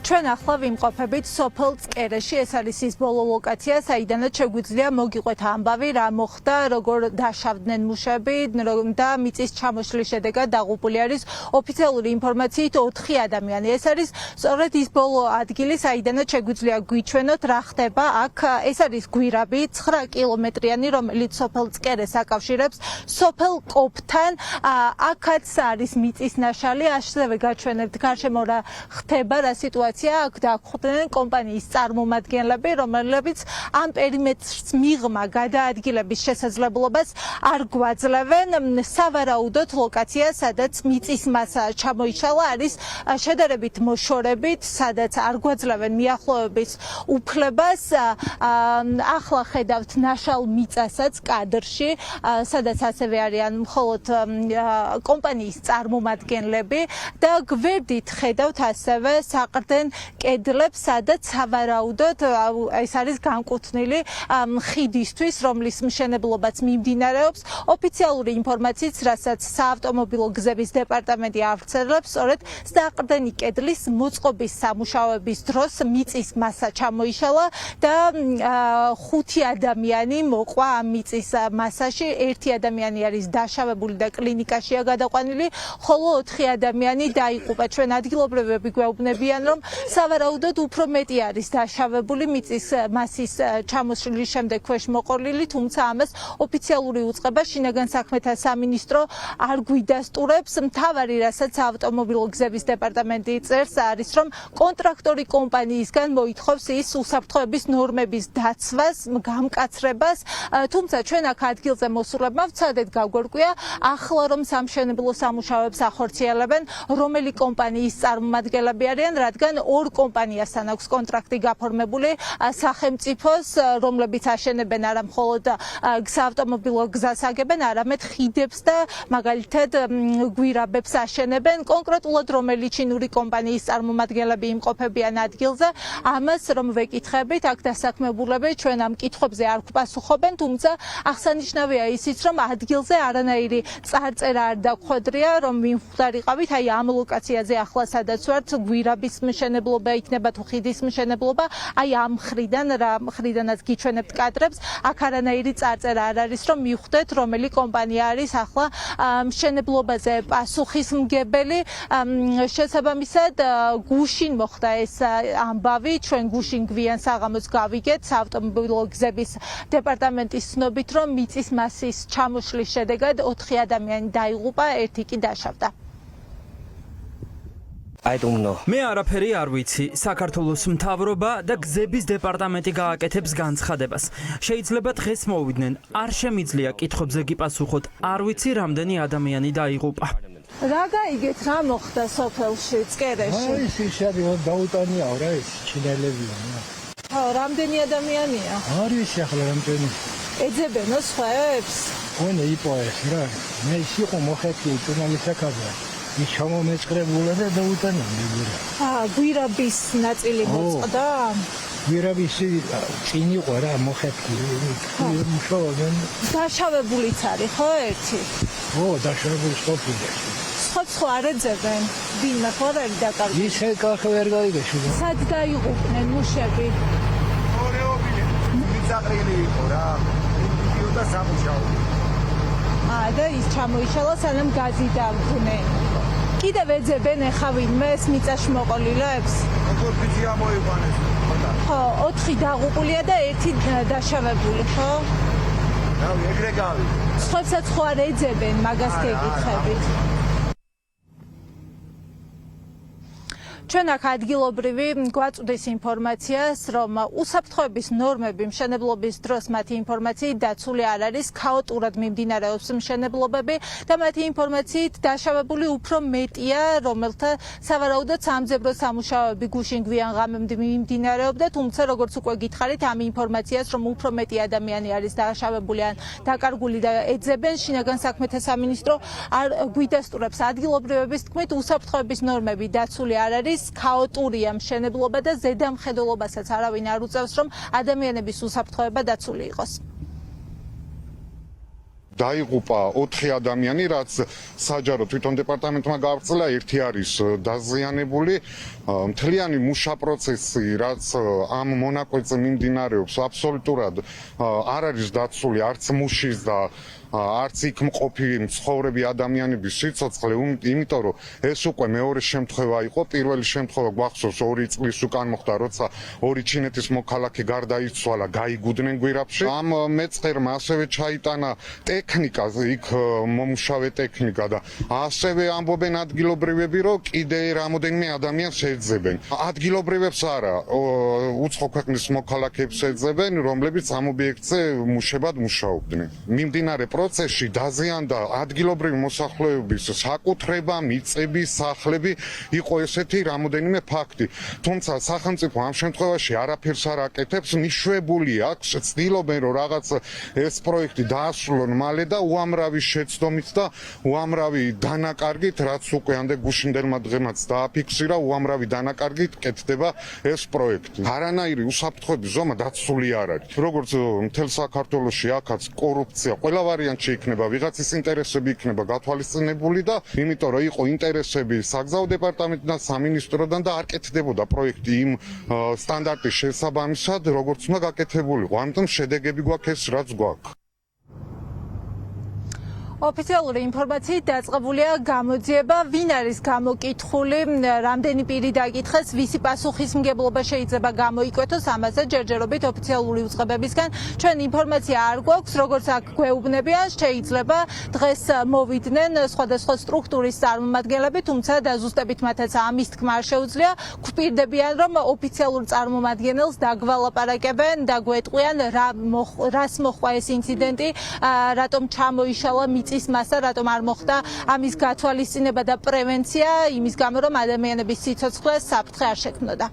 ჩვენ ახლა ვიმყოფებით სოფელ წკერეში, ეს არის ის ბოლო ლოკაცია, საიდანაც შეგვიძლია მოგიყვეთ ამბავი, რა მოხდა, როგორ დაშავდნენ მუშები და მიწის ჩამოშლის შედეგად დაღუპული არის ოფიციალური ინფორმაციით 4 ადამიანი. ეს არის სწორედ ის ბოლო ადგილი, საიდანაც შეგვიძლია გვიჩვენოთ, რა ხდება აქ. ეს არის გვირაბი 9 კილომეტრიანი, რომელიც სოფელ წკერეს აკავშირებს სოფელ კოპთან. აქაც არის მიწის ნაშალი, ასევე გაჩვენებთ გარშემო რა ხდება, რა სიტუაცია აქ დაგვხვდნენ კომპანიის წარმომადგენლები, რომლებიც ამ პერიმეტრს მიღმა გადაადგილების შესაძლებლობას არ გვაძლევენ. სავარაუდოდ ლოკაცია, სადაც მიწის მასა ჩამოიშალა, არის შედარებით მოშორებით, სადაც არ გვაძლევენ მიახლოების უფლებას. ახლა ხედავთ ნაშალ მიწასაც კადრში, სადაც ასევე არიან მხოლოდ კომპანიის წარმომადგენლები და გვერდით ხედავთ ასევე საყრდენ კედლებს, სადაც სავარაუდოდ ეს არის განკუთვნილი ხიდისთვის, რომლის მშენებლობაც მიმდინარეობს. ოფიციალური ინფორმაციით, რასაც საავტომობილო გზების დეპარტამენტი ავრცელებს, სწორედ საყრდენი კედლის მოწყობის სამუშაოების დროს მიწის მასა ჩამოიშალა და 5 ადამიანი მოყვა ამ მიწის მასაში. 1 ადამიანი არის დაშავებული და კლინიკაშია გადაყვანილი, ხოლო 4 ადამიანი დაიღუპა. ჩვენ ადგილობრივები გვეუბნებიან, რომ სავარაუდოდ უფრო მეტი არის დაშავებული მიწის მასის ჩამოშლის შემდეგ ქვეშ მოყოლილი, თუმცა ამას ოფიციალური უწყება შინაგან საქმეთა სამინისტრო არ გვიდასტურებს. მთავარი, რასაც ავტომობილო გზების დეპარტამენტი წერს, არის, რომ კონტრაქტორი კომპანიისგან მოითხოვს ის უსაფრთხოების ნორმების დაცვას, გამკაცრებას, თუმცა ჩვენ აქ ადგილზე მოსულებმა ვცადეთ გაგვერკვია, ახლა რომ სამშენებლო სამუშაოებს ახორციელებენ, რომელი კომპანიის წარმომადგენლები არიან, რადგან 2 კომპანიასთან აქვს კონტრაქტი გაფორმებული სახელმწიფოს, რომლებიც აშენებენ არა მხოლოდ საავტომობილო გზას აგებენ, არამედ ხიდებს და მაგალითად გვირაბებს აშენებენ. კონკრეტულად რომელი ჩინური კომპანიის წარმომადგენლები იმყოფებიან ადგილზე, ამას რომ ვეკითხებით, აქ დასაქმებულები ჩვენ ამ კითხვებზე არ გვპასუხობენ, თუმცა აღსანიშნავია ისიც, რომ ადგილზე არანაირი წარწერა არ დაგვხვედრია, რომ ვიმხვდარიყავით აი ამ ლოკაციაზე ახლა სადაც ვართ, გვირაბის მშენებლობა იქნება თუ ხიდის მშენებლობა, აი ამ მხრიდან, რა მხრიდანაც გიჩვენებთ კადრებს, აქ არანაირი წარწერა არ არის, რომ მივხვდეთ, რომელი კომპანია არის ახლა მშენებლობაზე პასუხისმგებელი. შესაბამისად, გუშინ მოხდა ეს ამბავი, ჩვენ გუშინ გვიან საღამოს გავიგეთ საავტომობილო გზების დეპარტამენტის ცნობით, რომ მიწის მასის ჩამოშლის შედეგად 4 ადამიანი დაიღუპა, 1 კი დაშავდა. მე არაფერი არ ვიცი. საქართველოს მთავრობა და გზების დეპარტამენტი გააკეთებს განცხადებას. შეიძლება დღეს მოვიდნენ. არ შემიძლია კითხვებზე გიპასუხოთ. არ ვიცი რამდენი ადამიანი დაიღუპა. რა გაიგეთ, რა მოხდა სოფელში, წკერეში? ის ისე დაუტანიაო რა ეს ჩინელებია. რამდენი ადამიანია? არის ახლა რამდენი? ეძებენო სხვაებს? ონა იპოეს რა. მე სიყო მოხეთი ჟურნალისტაკაბა. ის ჩამომეწყრებულა და დაუტანია. გვირაბის ნაწილი მოწყდა? გვირაბის წინ იყო რა მოხეთი. მუშაობენ. დაშავებულიც არის ხო ერთი? დაშავებული სოფია. სხვა არ ეძებენ? ვინმე ხო არ არის დაკარგული? ისე კახე ვერ გაიგეში. სად დაიღუპნენ მუშები? ორეობილი. მიწაყრილი იყო რა. და სამუშაო. და ის ჩამოიშალა სანამ გაზი დაგვნენ. კიდევ ეძებენ ახლა ვინმეს მიწაში მოყოლილებს? როგორ ვიცი ამოიყვანეს. ხო, 4 დაღუპულია და 1 დაშავებული, ხო? რავი, ეგრე გავიგე. სხვებსაც ხო არ ეძებენ, მაგას გეკითხებით. ჩვენ აქ ადგილობრივი გვაწვდის ინფორმაციას, რომ უსაფრთხოების ნორმები მშენებლობის დროს მათი ინფორმაციით დაცული არ არის, ქაოტურად მიმდინარეობს მშენებლობები და მათი ინფორმაციით დაშავებული უფრო მეტია, რომელთა სავარაუდოდ სამძებრო სამუშაოები გუშინ გვიან ღამემდე მიმდინარეობდა, თუმცა როგორც უკვე გითხარით, ამ ინფორმაციას, რომ უფრო მეტი ადამიანი არის დაშავებული ან დაკარგული და ეძებენ, შინაგან საქმეთა სამინისტრო არ გვიდასტურებს. ადგილობრივების თქმით, უსაფრთხოების ნორმები დაცული არ არის, ქაოტურია მშენებლობა და ზედამხედველობასაც არავინ არ უწევს, რომ ადამიანების უსაფრთხოება დაცული იყოს. დაიღუპა 4 ადამიანი, რაც საჯარო თვითონ დეპარტამენტმა გააგრძელა, ერთი არის დაზიანებული. მთლიანი მუშა პროცესი, რაც ამ მონაკვეთზე მიმდინარეობს, აბსოლუტურად არ არის დაცული არც მუშის და არც იქ მყოფი მცხოვრები ადამიანების სიცოცხლე, იმიტომ რომ ეს უკვე მეორე შემთხვევა იყო. პირველი შემთხვევა გვახსოვს 2 წლის უკან მოხდა, როცა 2 ჩინეთის მოქალაქე გარდაიცვალა, გაიგუდნენ გვირაბში. ამ მეწყერმა ასევე ჩაიტანა ტექნიკა, იქ მომუშავე ტექნიკა და ასევე ამბობენ ადგილობრივები, რომ კიდე რამოდენიმე ადამიანს ეძებენ. ადგილობრივებს არა, უცხო ქვეყნის მოქალაქეებს ეძებენ, რომლებიც ამ ობიექტზე მუშებად მუშაობდნენ. მიმდინარე პროცესში დაზიანდა ადგილობრივი მოსახლეობის საკუთრება, მიწები, სახლები, იყო ესეთი რამოდენიმე ფაქტი. თუმცა სახელმწიფო ამ შემთხვევაში არაფერს არ აკეთებს, მიშვებული აქვს, ცდილობენ რომ რაღაც ეს პროექტი დაასრულონ მალე და უამრავი შეცდომით და უამრავი დანაკარგით, რაც უკვე ამდე გუშინდელმა დღემაც დააფიქსირა, უამრავი დანაკარგით კეთდება ეს პროექტი. არანაირი უსაფრთხოების ზომა დაცული არ არის. როგორც მთელ საქართველოში აქაც კორუფცია ყველა ვარიანტში იქნება, ვიღაცის ინტერესები იქნება გათვალისწინებული და იმიტომ რომ იყო ინტერესები საგზაო დეპარტამენტიდან, სამინისტროდან და არ კეთდებოდა პროექტი იმ სტანდარტის შესაბამისად, როგორც უნდა გაკეთებულიყო. ამიტომ შედეგები გვაქვს ეს, რაც გვაქვს. ოფიციალური ინფორმაციით დაწყებულია გამოძიება, ვინ არის გამოკითხული, რამდენი პირი დაკითხეს, ვისი პასუხისმგებლობა შეიძლება გამოიკვეთოს, ამაზე ჯერჯერობით ოფიციალური უწყებებისგან ჩვენ ინფორმაცია არ გვაქვს, როგორც აქ გვეუბნებიან, შეიძლება დღეს მოვიდნენ სხვადასხვა სტრუქტურის წარმომადგენლები, თუმცა დაზუსტებით მათაც ამის თქმა არ შეუძლია, გვპირდებიან, რომ ოფიციალურ წარმომადგენელს დაგვალაპარაკებენ, დაგვეტყვიან, რას მოხდა ეს ინციდენტი, რატომ ჩამოიშალა მიწის მასა, რატომ არ მოხდა ამის გათვალისწინება და პრევენცია, იმის გამო რომ ადამიანების სიცოცხლე საფრთხე არ შექმნოდა.